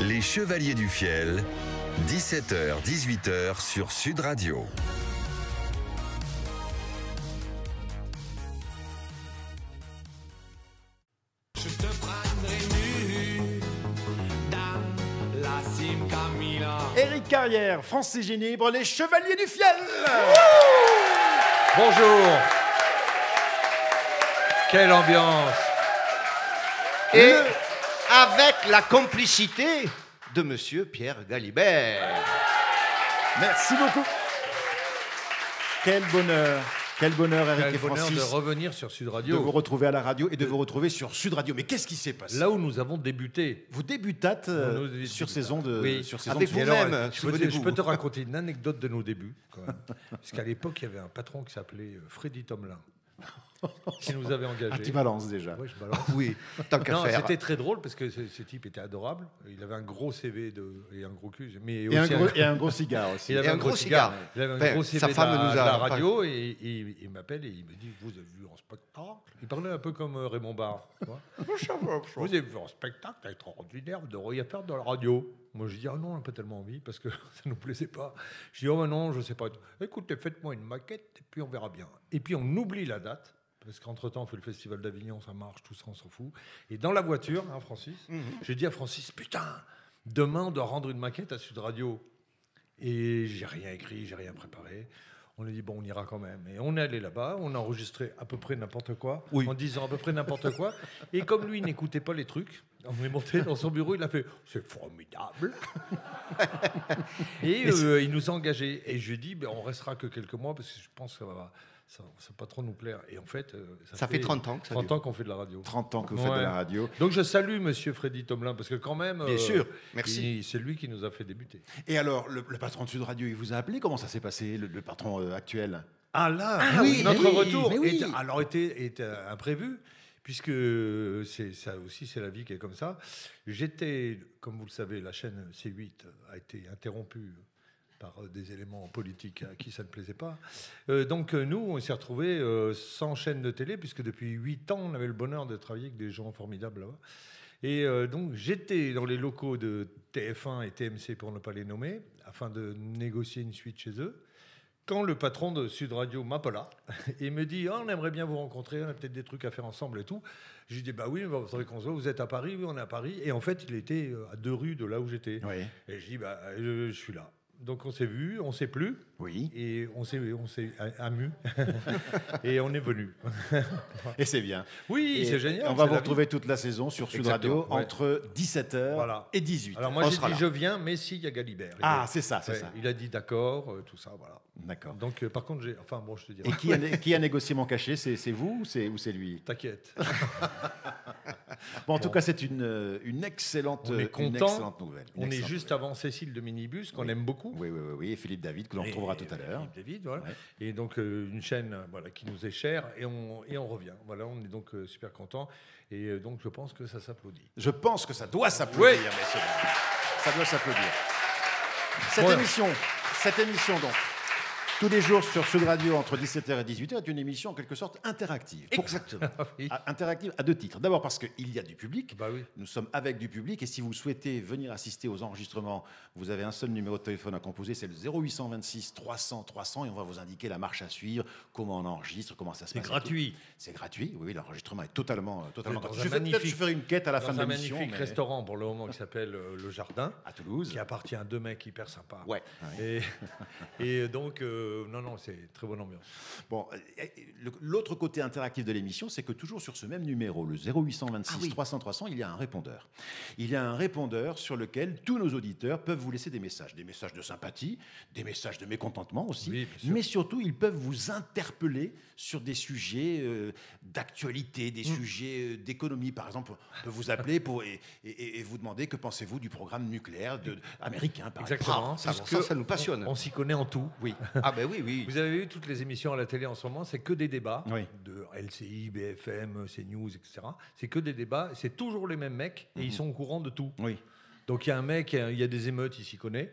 Les Chevaliers du Fiel, 17h-18h sur Sud Radio. Je te prendrai nu dans la cime Camilla. Éric Carrière, Francis Génibre, les Chevaliers du Fiel. Bonjour. Quelle ambiance. Et avec la complicité de Monsieur Pierre Galibert. Merci beaucoup. Quel bonheur, Eric Quel et bonheur Francis, de revenir sur Sud de Radio. vous retrouver à la radio et de vous retrouver sur Sud Radio. Mais qu'est-ce qui s'est passé? Là où nous avons débuté. Vous débutâtes Nous sur ces ondes. Oui, sur ces avec ondes. Et alors, vous-même, je peux te raconter une anecdote de nos débuts. Quand même. Parce qu'à l'époque, il y avait un patron qui s'appelait Freddy Tomlin, qui nous avait engagés. Ah, tu balances déjà. Ouais, je balance. Oui, tant qu'à Non, faire. c'était très drôle parce que ce type était adorable. Il avait un gros CV et un gros cul. Mais Et aussi un gros cigare aussi. il avait Et un gros cigare. Il avait un Ben, gros CV sa femme de nous a la pas- radio et il m'appelle et il me dit vous avez vu un spectacle. Il parlait un peu comme Raymond Barre. Tu vois. Vous avez vu un spectacle extraordinaire, vous devriez faire de la radio. Moi je dis ah non, on n'a pas tellement envie parce que ça nous plaisait pas. Je dis oh ben non, je sais pas. Écoutez, faites-moi une maquette et puis on verra bien. Et puis on oublie la date. Parce qu'entre-temps, on fait le festival d'Avignon, ça marche, tout ça, on s'en fout. Et dans la voiture, hein, Francis, j'ai dit à Francis, putain, demain, on doit rendre une maquette à Sud Radio. Et j'ai rien écrit, j'ai rien préparé. On a dit, bon, on ira quand même. Et on est allé là-bas, on a enregistré à peu près n'importe quoi, en disant à peu près n'importe quoi. Et comme lui, il n'écoutait pas les trucs, on est monté dans son bureau, il a fait, c'est formidable. Et il nous a engagés. Et je lui ai dit, ben, on restera que quelques mois, parce que je pense que ça va pas trop nous plaire. Et en fait, Ça fait 30 ans que ça 30 dure. ans qu'on fait de la radio. 30 ans que vous faites de la radio. Donc je salue Monsieur Freddy Tomlin, parce que quand même... Bien sûr, merci. C'est lui qui nous a fait débuter. Et alors, le patron de Sud Radio, il vous a appelé? Comment ça s'est passé, le patron actuel? Ah là, oui, notre mais oui, retour mais oui. était imprévu, puisque ça aussi c'est la vie qui est comme ça. J'étais, comme vous le savez, la chaîne C8 a été interrompue par des éléments politiques à qui ça ne plaisait pas. Donc nous, on s'est retrouvés sans chaîne de télé, puisque depuis 8 ans, on avait le bonheur de travailler avec des gens formidables là-bas. Et donc j'étais dans les locaux de TF1 et TMC, pour ne pas les nommer, afin de négocier une suite chez eux. Quand le patron de Sud Radio m'appela et me dit on aimerait bien vous rencontrer, on a peut-être des trucs à faire ensemble et tout. Je lui dis bah oui, vous savez qu'on se voit, vous êtes à Paris, oui on est à Paris. Et en fait il était à 2 rues de là où j'étais. Oui. Et je dis bah je suis là. Donc on s'est vu, on s'est plus. Oui. Et on s'est amu et on est venu. Et c'est bien. Oui, Et c'est génial. on va c'est vous la retrouver toute la saison sur Sud Exactement, Radio ouais. entre 17h Voilà. et 18h. Alors moi On j'ai sera dit là. je viens, mais s'il y a Galibert. Ah, c'est ça, c'est Ouais, ça. Il a dit d'accord, tout ça, voilà. D'accord. Donc par contre enfin bon je te dirai. Et qui a négocié mon cachet? C'est vous ou c'est lui? T'inquiète. Bon, en tout cas, c'est une excellente, On est une content. excellente nouvelle. Une On est excellente juste nouvelle. avant Cécile de Minibus, qu'on aime beaucoup. Oui, et Philippe David, que l'on retrouvera tout à l'heure. Philippe David, voilà. Ouais. Et donc, une chaîne voilà, qui nous est chère, et on revient. Voilà, on est donc super contents. Et donc, je pense que ça s'applaudit. Je pense que ça doit s'applaudir, Oui. messieurs. Ça doit s'applaudir. Voilà. Cette émission, donc, tous les jours sur Sud Radio entre 17h et 18h, est une émission en quelque sorte interactive. Exactement. Oui. Interactive à 2 titres. D'abord parce qu'il y a du public. Bah oui. Nous sommes avec du public et si vous souhaitez venir assister aux enregistrements, vous avez un seul numéro de téléphone à composer, c'est le 0826 300 300 et on va vous indiquer la marche à suivre, comment on enregistre, comment ça se passe. C'est gratuit. C'est gratuit, oui, l'enregistrement est totalement Dans gratuit. un Je vais peut-être magnifique- faire une quête à la fin Dans de un l'émission. magnifique mais- restaurant pour le moment qui s'appelle Le Jardin, à Toulouse. qui appartient à 2 mecs hyper sympas. Ouais. Et donc, non, c'est très bonne ambiance. Bon, l'autre côté interactif de l'émission, c'est que toujours sur ce même numéro, le 0826 300 300, il y a un répondeur. Il y a un répondeur sur lequel tous nos auditeurs peuvent vous laisser des messages de sympathie, des messages de mécontentement aussi, Oui, bien sûr. mais surtout, ils peuvent vous interpeller sur des sujets d'actualité, des sujets d'économie. Par exemple, on peut vous appeler et vous demander que pensez-vous du programme nucléaire américain, par Exactement. Ça, parce ça, que ça nous passionne. On s'y connaît en tout. Oui. Ah ben oui, oui. Vous avez vu toutes les émissions à la télé en ce moment, c'est que des débats Oui. de LCI, BFM, CNews, etc. C'est que des débats, c'est toujours les mêmes mecs et ils sont au courant de tout. Oui. Donc il y a un mec, il y a des émeutes, il s'y connaît.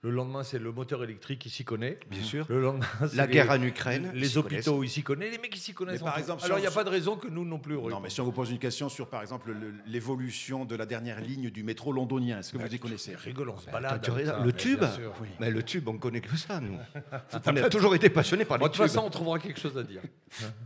Le lendemain, c'est le moteur électrique qui s'y connaît. Bien sûr. Le lendemain, c'est La guerre en Ukraine. les hôpitaux, ils s'y connaissent. Les mecs, ils s'y connaissent. Mais par entre eux. exemple, Alors, si il n'y a on- pas de raison que nous non plus. Non, mais si on vous pose une question sur, par exemple, l'évolution de la dernière ligne du métro londonien, est-ce que vous y connaissez? Rigole, on se T'as balade. tu avec raison. ça, Le mais tube bien sûr. Mais le tube, on connaît que ça, nous. On a toujours été passionnés par Bon, les de toute tubes. façon, on trouvera quelque chose à dire.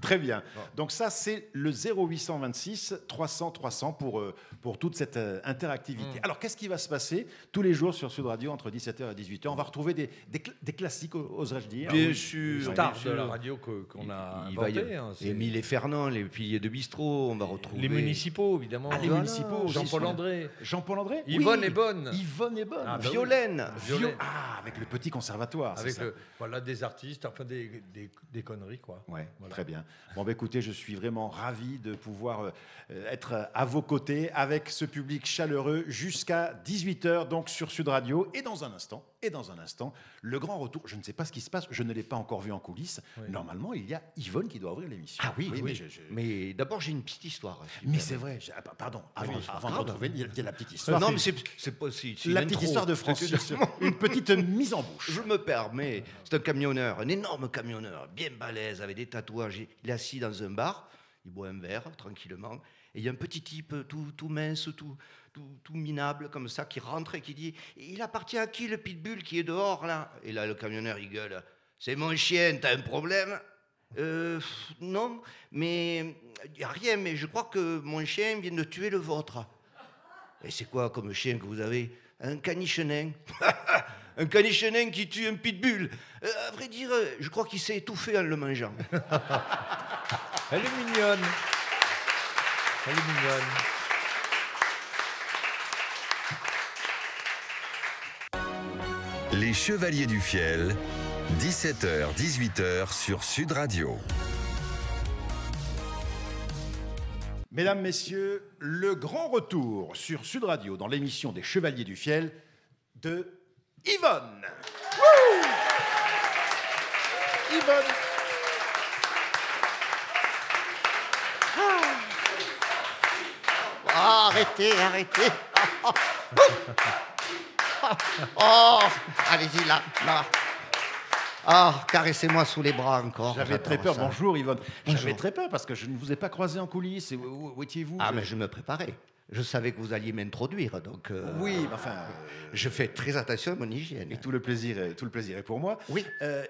Très bien. Donc ça, c'est le 0826 300 300 pour toute cette interactivité. Alors, qu'est-ce qui va se passer tous les jours sur Sud Radio entre 17h et 18h? On va retrouver des classiques, oserais-je dire. Bien Les sûr. stars bien de la sûr. radio qu'on a Il va y inventé. Hein, c'est Émile et Fernand, les piliers de bistrot, on va retrouver. les municipaux, évidemment. Ah, les Voilà. municipaux aussi Jean-Paul sont- André. Jean-Paul André? Yvonne Oui. est bonne. Yvonne est bonne. Ah, bah oui. Violaine. Violaine. Ah, avec le petit conservatoire. c'est Avec ça. voilà, des artistes, enfin des conneries, quoi. Ouais, Voilà. très bien. Bon, bah, écoutez, je suis vraiment ravi de pouvoir être à vos côtés avec ce public chaleureux jusqu'à 18h, donc sur Sud Radio. Et dans un instant, le grand retour. Je ne sais pas ce qui se passe, je ne l'ai pas encore vu en coulisses. Oui. Normalement, il y a Yvonne qui doit ouvrir l'émission. Ah oui, oui. mais Mais d'abord, j'ai une petite histoire. mais c'est vrai. Pardon, avant de retrouver, il y a la petite histoire. Non, mais c'est pas si. la petite histoire de Francis. Une petite mise en bouche. Je me permets, c'est un camionneur, un énorme camionneur, bien balèze, avec des tatouages. Il est assis dans un bar, il boit un verre tranquillement, et il y a un petit type tout mince, tout minable comme ça, qui rentre et qui dit « Il appartient à qui le pitbull qui est dehors là ?» Et là, le camionneur, il gueule « C'est mon chien, t'as un problème ?» Non, mais il n'y a rien, mais je crois que mon chien vient de tuer le vôtre. Et c'est quoi comme chien que vous avez? Un caniche nain. Un caniche nain qui tue un pitbull. À vrai dire, je crois qu'il s'est étouffé en le mangeant. Elle est mignonne. Elle est mignonne. Les Chevaliers du Fiel, 17h, 18h sur Sud Radio. Mesdames, Messieurs, le grand retour sur Sud Radio dans l'émission des Chevaliers du Fiel de Yvonne. Wouh! Yvonne. Ah, arrêtez. Oh, allez-y là. Ah, caressez-moi sous les bras encore. J'avais très J'adore peur. ça. Bonjour Yvonne. Bonjour. J'avais très peur parce que je ne vous ai pas croisé en coulisses. Où étiez-vous? Ah, mais je me préparais. Je savais que vous alliez m'introduire, donc Oui, mais enfin, je fais très attention à mon hygiène. et tout le plaisir est pour moi. Oui.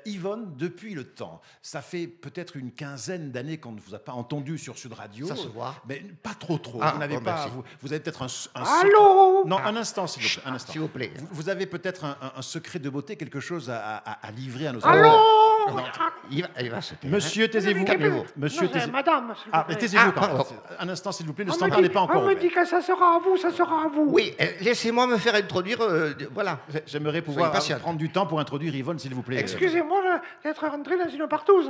Yvonne, depuis le temps, ça fait peut-être une quinzaine d'années qu'on ne vous a pas entendu sur Sud Radio. Ça se voit. Mais pas trop. Ah, vous n'avez bon, pas. merci. Vous avez peut-être un Allô? Non, un instant, s'il vous plaît. Un instant. S'il vous plaît. Vous avez peut-être un secret de beauté, quelque chose à livrer à nos Allô? Non. Il va se taire. Monsieur, taisez-vous. Calmez-vous. Monsieur, Non, c'est taisez-vous. madame, s'il vous Ah, mais plaît. taisez-vous Ah, quand même. pardon. Un instant, s'il vous plaît. Le On me standard dit- n'est pas encore On me ouvert. dit que ça sera à vous, ça sera à vous. Oui, laissez-moi me faire introduire. Voilà. J'aimerais pouvoir patiente. prendre du temps pour introduire Yvonne, s'il vous plaît. Excusez-moi d'être rentré dans une partouze.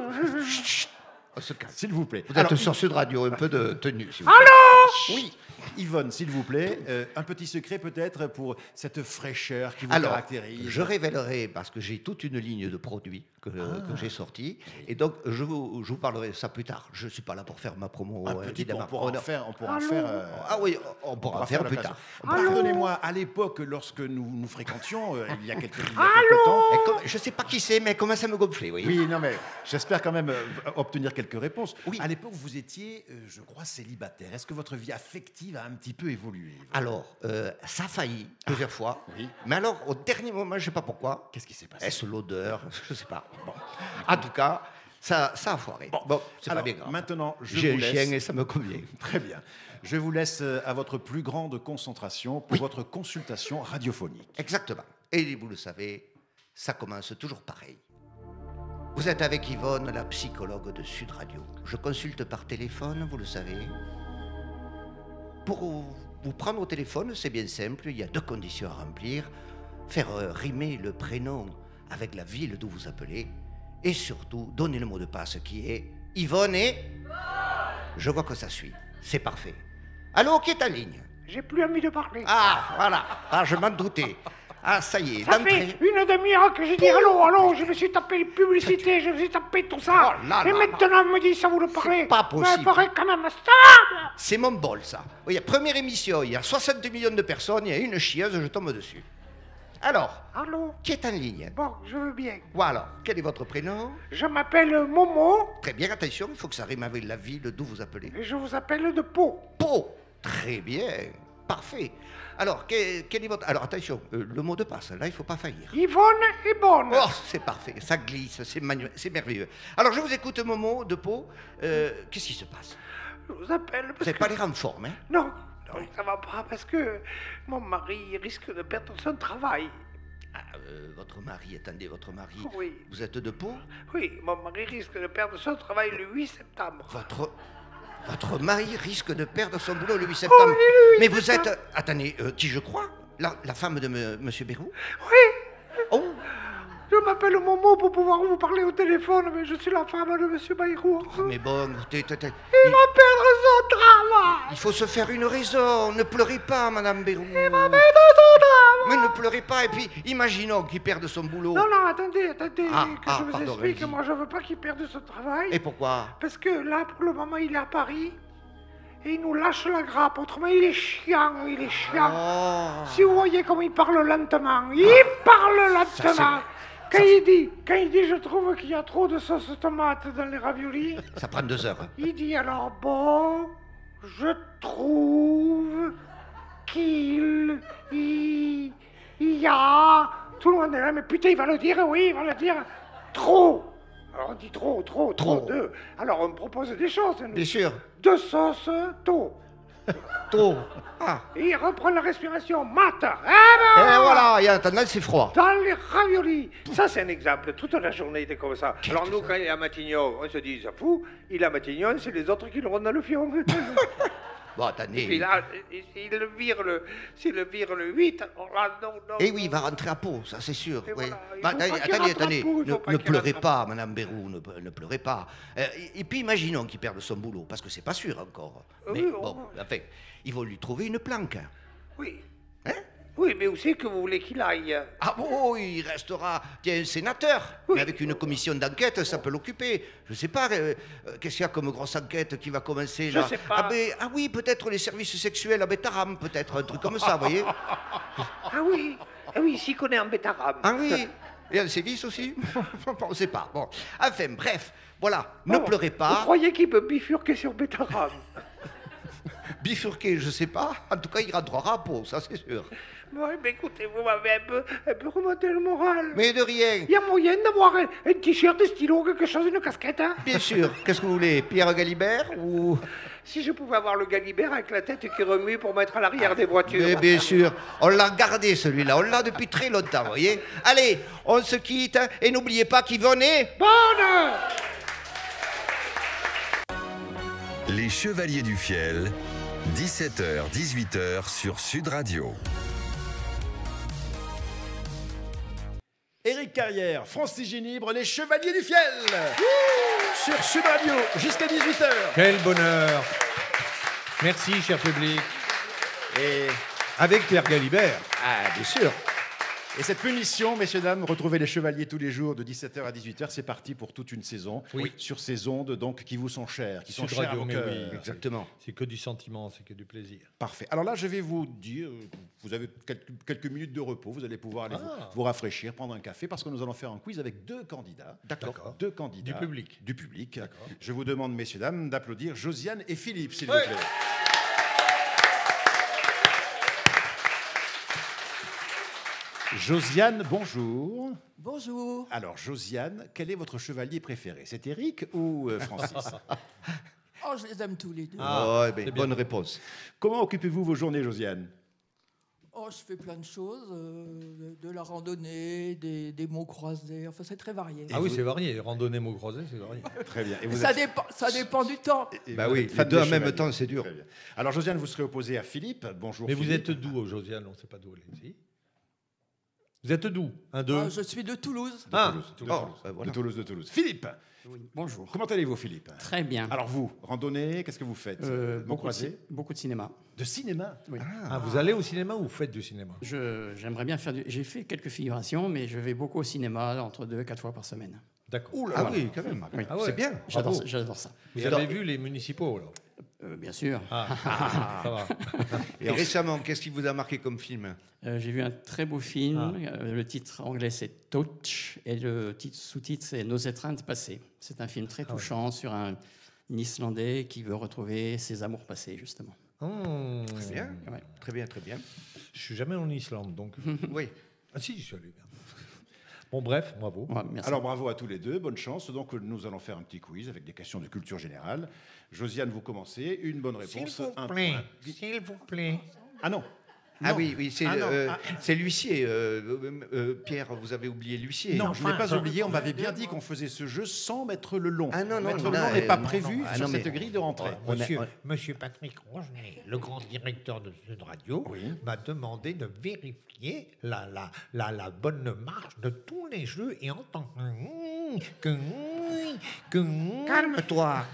On se calme. S'il vous plaît. Vous Alors, êtes sur Sud Radio, un peu de tenue. s'il vous plaît. oui, Yvonne, s'il vous plaît, un petit secret peut-être pour cette fraîcheur qui vous Alors, caractérise. je révélerai, parce que j'ai toute une ligne de produits que j'ai sortis, et donc je vous parlerai de ça plus tard. Je ne suis pas là pour faire ma promo, un petit peu, évidemment. on pourra en Oh, non. faire. Allô? Ah oui, on pourra en faire plus tard. Pardonnez-moi, à l'époque, lorsque nous fréquentions, il y a quelques temps. Et je ne sais pas qui c'est, mais elle commence à me gonfler, oui. Oui, non, mais j'espère quand même obtenir quelques réponses. Oui. À l'époque, vous étiez, je crois, célibataire. Est-ce que votre vie affective a un petit peu évolué? Yvonne? Alors, ça a failli plusieurs fois, oui. mais alors, au dernier moment, je ne sais pas pourquoi, Qu'est-ce qui s'est passé? est-ce l'odeur? Je ne sais pas. Bon. En tout cas, ça a foiré. Bon, c'est pas Alors, bien grave. maintenant, je J'ai vous un laisse. chien et ça me convient. Très bien. Je vous laisse à votre plus grande concentration pour votre consultation radiophonique. Exactement. Et vous le savez, ça commence toujours pareil. Vous êtes avec Yvonne, la psychologue de Sud Radio. Je consulte par téléphone, vous le savez. Pour vous prendre au téléphone, c'est bien simple, il y a 2 conditions à remplir. Faire rimer le prénom avec la ville d'où vous appelez. Et surtout, donner le mot de passe qui est Yvonne et... Je vois que ça suit. C'est parfait. Allô, qui est en ligne? J'ai plus envie de parler. Ah, voilà. Ah, je m'en doutais. Ah, ça y est, Ça d'entrée. fait une demi-heure que j'ai dit allô, je me suis tapé les publicités, je me suis tapé tout ça. Oh là Et là maintenant, on me dit ça vous le parlez. pas possible. Mais il faudrait quand même stop. C'est mon bol, ça. Il y a première émission, il y a 60 millions de personnes, il y a une chieuse, je tombe dessus. Alors, Allô? qui est en ligne? Bon, je veux bien. Voilà. Quel est votre prénom? Je m'appelle Momo Très bien, attention, il faut que ça rime avec la ville d'où vous appelez. et je vous appelle de Pau. Pau. Très bien. Parfait. Alors, quel est votre... Alors, attention, le mot de passe, là, il ne faut pas faillir. Yvonne est bonne. Oh, c'est parfait, ça glisse, c'est merveilleux. Alors, je vous écoute, Momo, de Pau. Qu'est-ce qui se passe? Je vous appelle Vous parce n'avez que... pas l'air en forme, hein? Non, non, ça va pas parce que mon mari risque de perdre son travail. Votre mari, attendez, votre mari... Oui. Vous êtes de Pau? Oui, mon mari risque de perdre son travail le 8 septembre. Votre mari risque de perdre son boulot le 8 septembre. oui, le 8 Mais vous septembre. êtes... Attendez, qui je crois? La femme de Monsieur Bérou? Oui, Oh, je m'appelle Momo pour pouvoir vous parler au téléphone, mais je suis la femme de Monsieur Bayrou. mais bon, Il va perdre son travail. il faut se faire une raison. Ne pleurez pas, Madame Bérou. Il va perdre son travail. Mais ne pleurez pas. Et puis, imaginons qu'il perde son boulot. Non, non, attendez, que je vous pardon, explique. allez-y. Moi, je veux pas qu'il perde son travail. Et pourquoi? Parce que là, pour le moment, il est à Paris. Et il nous lâche la grappe. Autrement, il est chiant, il est chiant. Oh. Si vous voyez comme il parle lentement, il parle lentement. Quand il dit, je trouve qu'il y a trop de sauce tomate dans les raviolis, Ça prend 2 heures. il dit alors bon, je trouve qu'il y a... Tout le monde est là, mais putain, il va le dire, oui, il va le dire. Trop. Alors on dit trop, Trop. 2. Alors on me propose des choses. nous. Bien sûr. 2 sauces, tôt. Trop. Ah. Et il reprend la respiration, mat. Et Ah ben, voilà, et en attendant, c'est froid. dans les raviolis. Ça, c'est un exemple. Toute la journée, il est comme ça. Alors, nous, quand il est à Matignon, on se dit, ça fout. Il est à Matignon, c'est les autres qui le rendent dans le fion. Bon, Et puis attendez. là, s'il le vire le 8, alors là, non. Eh oui, il va rentrer à Pau, ça c'est sûr. Et oui. voilà, il Bah, faut pas qu'il attendez, rentre à attendez. Pau, il faut pas Ne qu'il pleurez rentre à pas, Madame Bérou, ne pleurez pas. Et puis imaginons qu'il perde son boulot, parce que c'est pas sûr encore. Mais Oui, bon, enfin, il faut lui trouver une planque. Oui. Hein? Oui, mais où c'est que vous voulez qu'il aille? Ah bon, il restera, tiens, sénateur. Mais avec une commission d'enquête, ça peut l'occuper. Je sais pas, qu'est-ce qu'il y a comme grosse enquête qui va commencer là? Je sais pas. Ah oui, peut-être les services sexuels à Betaram, peut-être, un truc comme ça, vous voyez? Ah oui, il s'y connaît en bétarame. Ah oui. Et un sévice aussi? On ne sait pas. Bon. Enfin, bref, voilà, ne pleurez Vous pas. croyez qu'il peut bifurquer sur bétarame? Bifurquer, je sais pas. En tout cas, il rentrera à Pau, ça c'est sûr. Oui, mais écoutez, vous m'avez un peu remonté le moral. Mais de rien. Il y a moyen d'avoir un t-shirt, un stylo, quelque chose, une casquette, hein? Bien sûr. Qu'est-ce que vous voulez? Pierre Galibert ou... Si je pouvais avoir le Galibert avec la tête qui remue pour mettre à l'arrière des voitures. Mais bien sûr. On l'a gardé celui-là. On l'a depuis très longtemps, vous voyez? Allez, on se quitte et n'oubliez pas qu'Yvonne est... Bonne! Les Chevaliers du Fiel, 17h-18h sur Sud Radio. Éric Carrière, Francis Génibre, les Chevaliers du Fiel sur Sud Radio jusqu'à 18h. Quel bonheur. Merci, cher public. Et, Avec Pierre Galibert. bien sûr. Et cette punition, messieurs, dames, retrouvez les Chevaliers tous les jours de 17h à 18h. C'est parti pour toute une saison. Oui. Sur ces ondes donc, qui vous sont chères, qui sont Sud chères Radio, à vos mais cœurs. oui. Exactement. C'est que du sentiment, c'est que du plaisir. Parfait. Alors là, je vais vous dire, vous avez quelques minutes de repos, vous allez pouvoir aller vous rafraîchir, prendre un café, parce que nous allons faire un quiz avec 2 candidats. D'accord. 2 candidats. Du public. Du public. D'accord. Je vous demande, messieurs, dames, d'applaudir Josiane et Philippe, s'il Ouais. vous plaît. Josiane, bonjour. Bonjour. Alors, Josiane, quel est votre chevalier préféré? C'est Éric ou Francis? Oh, je les aime tous les deux. Oh, eh ben, c'est bien. bonne réponse. Comment occupez-vous vos journées, Josiane? Oh, je fais plein de choses, de la randonnée, des mots croisés. Enfin, c'est très varié. Ah oui, c'est varié. Randonnée, mots croisés, c'est varié. Très bien. Et vous Ça êtes- dépend du temps. et Bah vous oui, êtes les fan deux des en même chevaliers. temps, c'est dur. Très bien. Alors, Josiane, vous serez opposée à Philippe. Bonjour, Mais vous Philippe. êtes d'où, Josiane? On ne sait pas d'où elle est. Si. Vous êtes d'où? Un, deux. Je suis de Toulouse. Ah, Toulouse. Oh, bah voilà. De Toulouse. Philippe, Bonjour. comment allez-vous, Philippe? Très bien. Alors vous, randonnée, qu'est-ce que vous faites? Mots croisés? Beaucoup de cinéma. De cinéma? Oui. Ah, vous allez au cinéma ou vous faites du cinéma? J'aimerais bien faire J'ai fait quelques figurations, mais je vais beaucoup au cinéma, entre 2 et 4 fois par semaine. D'accord. Ah oui, quand même. Oui. Ah ouais. C'est bien. J'adore Bravo. ça, j'adore ça. Vous Alors- avez vu les municipaux, là? Bien sûr. Ah, ça va. Et récemment, qu'est-ce qui vous a marqué comme film? J'ai vu un très beau film. Ah. Le titre anglais, c'est Touch. Et le sous-titre, c'est Nos étreintes passées. C'est un film très Ah ouais. touchant sur un Islandais qui veut retrouver ses amours passés, justement. Très bien. Ouais. Très bien, très bien. Je suis jamais en Islande, donc. Oui. Ah si, je suis allé. Bon, bref, bravo. Ouais, merci. Alors bravo à tous les deux, bonne chance. Donc nous allons faire un petit quiz avec des questions de culture générale. Josiane, vous commencez. Une bonne réponse, un point. S'il vous plaît. Ah non. Ah Non. oui, oui, c'est Ah non, c'est l'huissier. Pierre, vous avez oublié l'huissier. Non, je ne l'ai pas oublié. On m'avait bien dit qu'on faisait ce jeu sans mettre le long. Ah non, non, mettre non, le long non, n'est pas non, prévu non. Ah sur non, cette mais- grille de rentrée. Monsieur Patrick Rogenet, le grand directeur de Sud Radio, m'a demandé de vérifier la bonne marche de tous les jeux et entendre que calme-toi.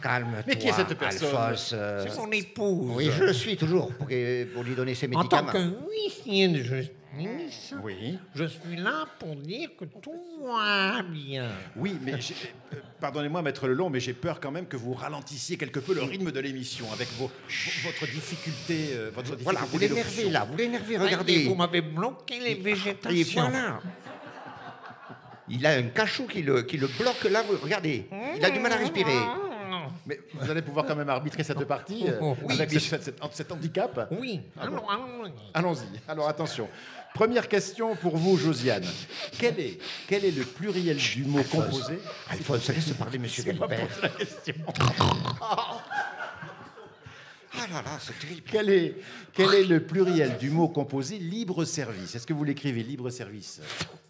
Mais qui est cette personne? Alphonse, C'est mon épouse. oui, je le suis toujours pour lui donner ses En tant médicaments. que huissier de justice, Oui. je suis là pour dire que tout va bien. Oui, mais pardonnez-moi, maître Lelon, mais j'ai peur quand même que vous ralentissiez quelque peu le rythme de l'émission avec votre difficulté. Voilà, vous d'élocution. l'énervez là, vous l'énervez, Et regardez. vous m'avez bloqué les Et végétations. voilà. Il a un cachot qui le bloque là, regardez. Il a du mal à respirer. Mais vous allez pouvoir quand même arbitrer cette partie Oui, avec mais cet handicap. Oui, allons. Allons-y. Alors attention. Première question pour vous, Josiane. Quel est le pluriel du mot composé? Alphonse, laisse parler monsieur Delpère. Ah là là, c'est terrible. Quel est le pluriel du mot composé libre-service? Est-ce que vous l'écrivez libre-service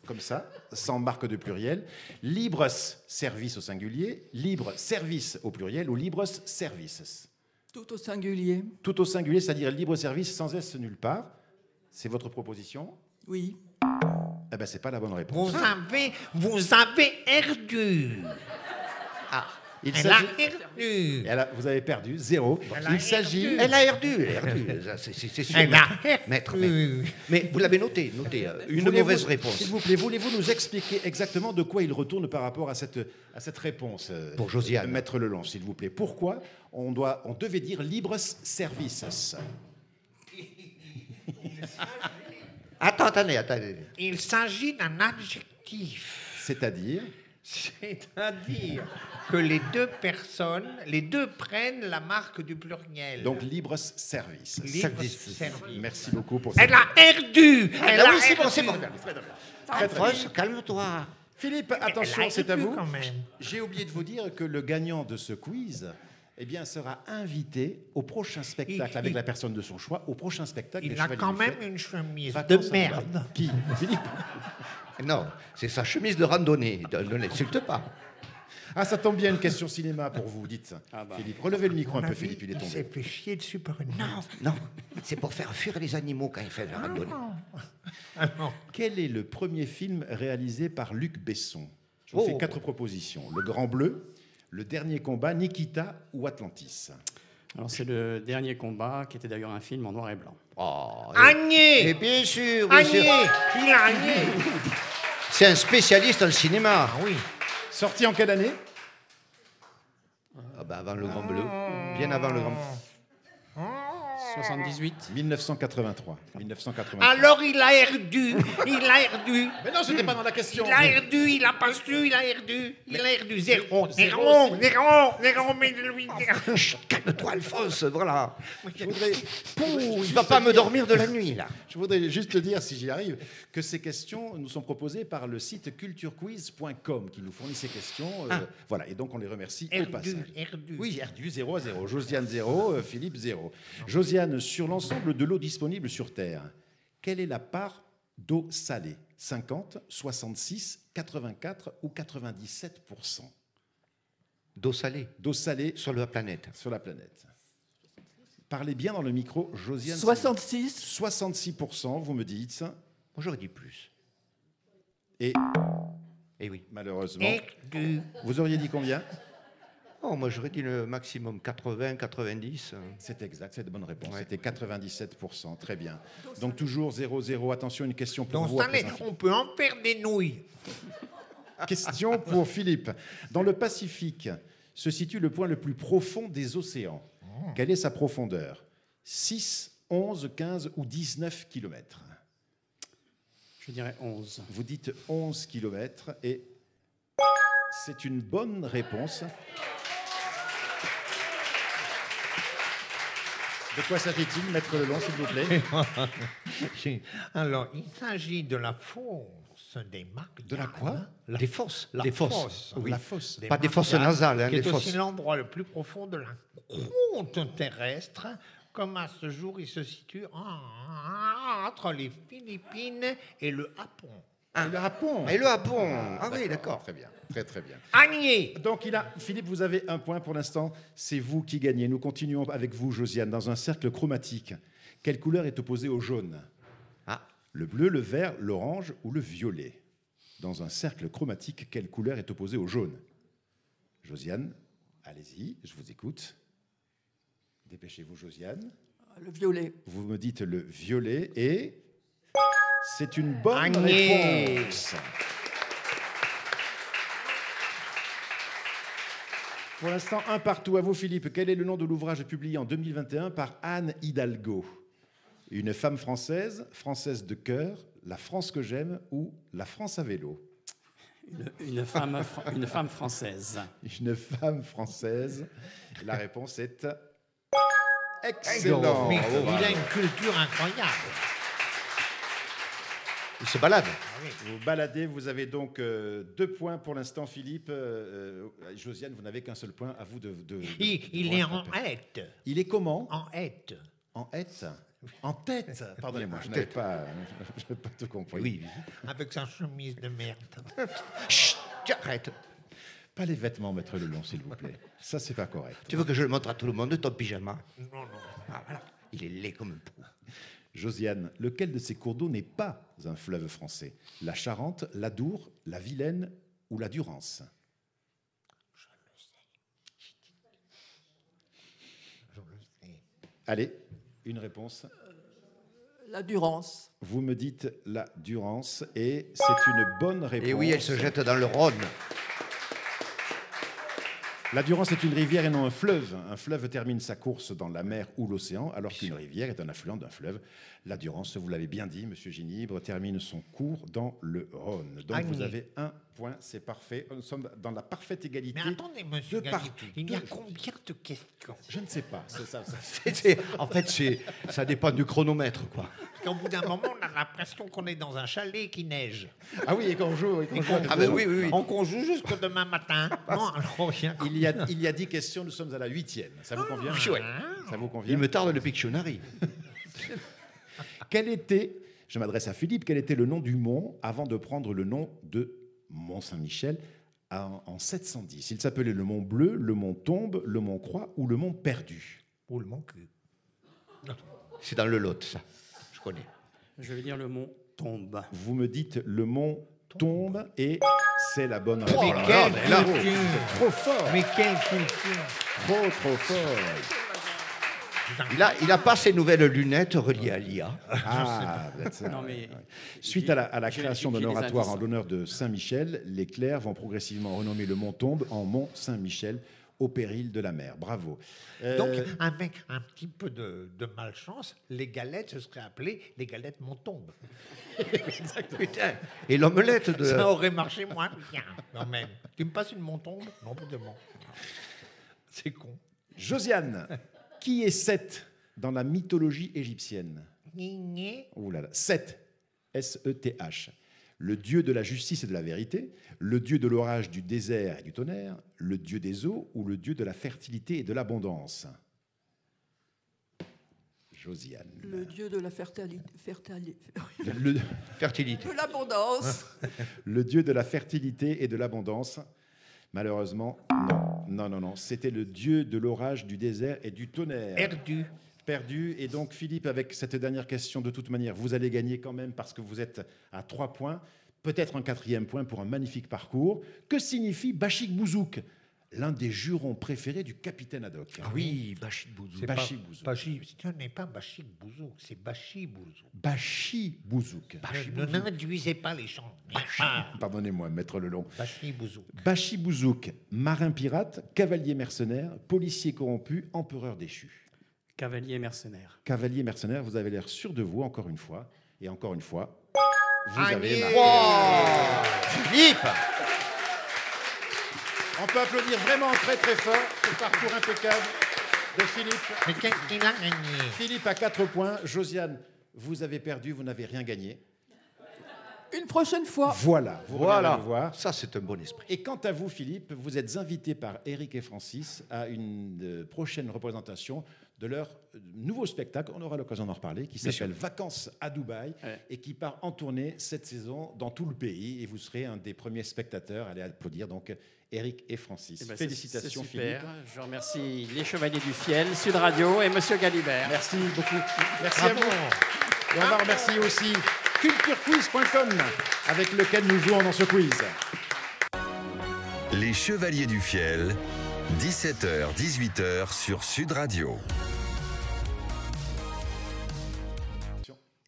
comme ça, sans marque de pluriel? Libres-service au singulier, libre-service au pluriel ou libres-services? Tout au singulier. Tout au singulier, c'est-à-dire libre-service sans S nulle part. C'est votre proposition? Oui. Eh bien, c'est pas la bonne réponse. Vous avez perdu. Ah, il Elle a s'agit... perdu. Vous avez perdu, 0. Elle a Il s'agit... perdu. Elle a herdu. Ça, c'est sûr. Elle a Maître, perdu. mais vous l'avez noté. Une Voulez-vous- mauvaise réponse. S'il vous plaît, voulez-vous nous expliquer exactement de quoi il retourne par rapport à cette réponse Pour Josiane. Maître Lelon, s'il vous plaît. Pourquoi on devait dire libres services? Attendez. Il s'agit d'un adjectif. C'est-à-dire? C'est-à-dire que les deux prennent la marque du pluriel. Donc libres services. Libre service. service. Merci beaucoup pour cette... Elle a perdu. Elle Ah a oui, c'est bon, perdu. c'est bon. Très bien. Alphonse, calme-toi. Philippe, Elle a attention, c'est à perdu vous. quand même. J'ai oublié de vous dire que le gagnant de ce quiz sera invité au prochain spectacle avec la personne de son choix, au prochain spectacle. Il des a Chevaliers quand du même Fiel. une chemise Vacances de à Dubaï. merde. Qui? Philippe? Non, c'est sa chemise de randonnée. Ne l'insulte pas. Ah, ça tombe bien, une question cinéma pour vous, dites. Ah bah. Philippe, relevez le micro un On a peu, vu, Philippe, il est il s'est tombé. fait chier dessus par une Non, c'est pour faire fuir les animaux quand il fait la randonnée. Ah non. Quel est le premier film réalisé par Luc Besson? Je vous fais 4 propositions. Le Grand Bleu, Le Dernier Combat, Nikita ou Atlantis? Alors, c'est le dernier combat, qui était d'ailleurs un film en noir et blanc. Oh, Agné. et bien sûr, bien Agné. sûr. Il a agné. C'est un spécialiste en cinéma. Ah oui. Sorti en quelle année? Ah bah avant le Grand Bleu, bien avant le Grand. 78. 1983. 1983. Alors il a herdu. Il a herdu. Mais non, c'était pas dans la question. Il a herdu, il a pas su, il a herdu. Il a herdu. Zéro. Zéro, Mais lui. Chut, calme-toi, Alphonse, voilà. Je voudrais, Il va pas me dormir de la nuit, là. je voudrais juste te dire, si j'y arrive, que ces questions nous sont proposées par le site culturequiz.com qui nous fournit ces questions. Voilà, et donc on les remercie au passage. Herdu. Oui, Erdu, 0-0. Josiane, 0. Philippe, 0. Josiane, sur l'ensemble de l'eau disponible sur Terre, quelle est la part d'eau salée? 50, 66, 84 ou 97% D'eau salée d'eau salée sur la planète. sur la planète? Parlez bien dans le micro, Josiane. 66. 66%, vous me dites. Moi, j'aurais dit plus. Et Eh oui. malheureusement, Herdu. vous auriez dit combien? Oh, moi, j'aurais dit le maximum 80, 90. C'est exact, c'est de bonne réponse. Ouais. C'était 97%, très bien. Donc toujours 0-0. Attention, une question pour Donc, vous. ça après l'est. ça. On peut en faire des nouilles. Question pour Philippe. Dans le Pacifique se situe le point le plus profond des océans. Quelle est sa profondeur? 6, 11, 15 ou 19 km? Je dirais 11. Vous dites 11 km et c'est une bonne réponse. De quoi s'agit-il, Maître Lelon, s'il vous plaît? Alors, il s'agit de la fosse des Mariannes. De la quoi? Des fosses. La Des fosse. fosses. La fosse. Des Pas des fosses Mariannes, nasales, hein, qui est des aussi fosses. l'endroit le plus profond de la croûte terrestre. Comme à ce jour, il se situe entre les Philippines et le Japon. Le Japon. Et le Japon. Ah oui, d'accord. Très bien, très très bien. Agné. Donc Philippe, vous avez un point pour l'instant. C'est vous qui gagnez. Nous continuons avec vous, Josiane, dans un cercle chromatique. Quelle couleur est opposée au jaune? Le bleu, le vert, l'orange ou le violet? Dans un cercle chromatique, quelle couleur est opposée au jaune? Josiane, allez-y, je vous écoute. Dépêchez-vous, Josiane. Le violet. Vous me dites le violet et c'est une bonne Agné. réponse. Pour l'instant, un partout. À vous, Philippe. Quel est le nom de l'ouvrage publié en 2021 par Anne Hidalgo? Une femme française, française de cœur, La France que j'aime ou La France à vélo? Une femme française. Une femme française. La réponse est excellente. Mais il a une culture incroyable. Il se balade. Vous baladez, vous avez donc 2 points pour l'instant, Philippe. Josiane, vous n'avez qu'un seul point. À vous de Il est en hête. Il est comment? En hête. En hête? En tête? Pardonnez-moi, je n'avais pas tout compris. Oui. Avec sa chemise de merde. Chut, arrête. Pas les vêtements, Maître Lelon, s'il vous plaît. Ça, c'est pas correct. Tu veux que je le montre à tout le monde, ton pyjama? Non, non. Ah, voilà. Il est laid comme un pou. Josiane, lequel de ces cours d'eau n'est pas un fleuve français? La Charente, l'Adour, la Vilaine ou la Durance? Je le sais. Allez, une réponse. La Durance. Vous me dites la Durance et c'est une bonne réponse. Et oui, elle se jette dans le Rhône. La Durance est une rivière et non un fleuve. Un fleuve termine sa course dans la mer ou l'océan, alors qu'une rivière est un affluent d'un fleuve. La Durance, vous l'avez bien dit, Monsieur Ginibre, termine son cours dans le Rhône. Donc vous avez 1 point, c'est parfait. Nous sommes dans la parfaite égalité. Mais attendez, monsieur de Galli, partout. il y a combien de questions? Je ne sais pas. C'est ça. En fait, ça dépend du chronomètre, quoi. Parce qu'au bout d'un moment, on a l'impression qu'on est dans un chalet qui neige. Ah oui, et qu'on joue. Ah ben oui, oui, oui. On qu'on joue jusqu'au demain matin. Non, alors, Il y a 10 questions, nous sommes à la 8e. Ça vous convient? Ouais. Ça vous Il convient? me tarde le Pictionary. Quel était, je m'adresse à Philippe, quel était le nom du mont avant de prendre le nom de Mont-Saint-Michel en 710? Il s'appelait le mont Bleu, le mont Tombe, le mont Croix ou le mont Perdu? ou le mon cul. C'est dans le Lot, ça. Je connais. Je vais dire le mont Tombe. Vous me dites le mont Tombe et c'est la bonne Mais réponse. quelle Bravo. culture! Trop fort, Mais quelle culture! trop fort. Il a pas ses nouvelles lunettes reliées à l'IA. Ah, that's it. Non, mais Suite à la j'ai- création j'ai d'un des oratoire en indices. l'honneur de Saint-Michel, les clercs vont progressivement renommer le mont Tombe en mont Saint-Michel au péril de la mer. Bravo. Donc, avec un petit peu de malchance, les galettes se seraient appelées les galettes Montombe. Putain. Et l'omelette de... Ça aurait marché moins bien, quand même. Tu me passes une Montombe? Non, pas de mon. C'est con. Josiane, qui est Seth dans la mythologie égyptienne? Gné. Ouh là là, Seth, S-E-T-H. Le dieu de la justice et de la vérité, le dieu de l'orage, du désert et du tonnerre, le dieu des eaux ou le dieu de la fertilité et de l'abondance? Josiane. Le dieu de la fertilité. Le- Fertilité. De l'abondance. le dieu de la fertilité et de l'abondance. Malheureusement, non. C'était le dieu de l'orage, du désert et du tonnerre. Perdu. Perdu. Et donc, Philippe, avec cette dernière question, de toute manière, vous allez gagner quand même parce que vous êtes à 3 points. Peut-être un 4e point pour un magnifique parcours. Que signifie Bachik Bouzouk? l'un des jurons préférés du capitaine Haddock. Ah oui, Bachir Bouzou. C'est Bachi Bouzouk. Bachi, ce n'est pas Bachir Bouzouk, c'est Bachi Bouzouk. Bachi Bouzouk. Ne n'induisez pas les gens. Pardonnez-moi, maître Lelon. Bachi Bouzouk. Bachi Bouzouk, marin pirate, cavalier mercenaire, policier corrompu, empereur déchu. Cavalier mercenaire. Cavalier mercenaire, vous avez l'air sûr de vous, encore une fois. Et encore une fois, vous Ah, avez yeah. marqué. Philippe. On peut applaudir vraiment très très fort ce parcours impeccable de Philippe. Mais qu'est-ce qu'il a gagné? Philippe à 4 points. Josiane, vous avez perdu, vous n'avez rien gagné. Une prochaine fois. Voilà, vous Voilà. reviendrez le voir. Ça, c'est un bon esprit. Et quant à vous, Philippe, vous êtes invité par Eric et Francis à une prochaine représentation de leur nouveau spectacle, on aura l'occasion d'en reparler, qui s'appelle Vacances à Dubaï, Ouais. et qui part en tournée cette saison dans tout le pays. Et vous serez un des premiers spectateurs. Allez applaudir donc Eric et Francis. Eh ben, Félicitations, c'est super. Philippe. Je remercie les Chevaliers du Fiel, Sud Radio et Monsieur Galibert. Merci beaucoup. Merci à vous. Et on va remercier aussi culturequiz.com avec lequel nous jouons dans ce quiz. Les Chevaliers du Fiel, 17h, 18h sur Sud Radio.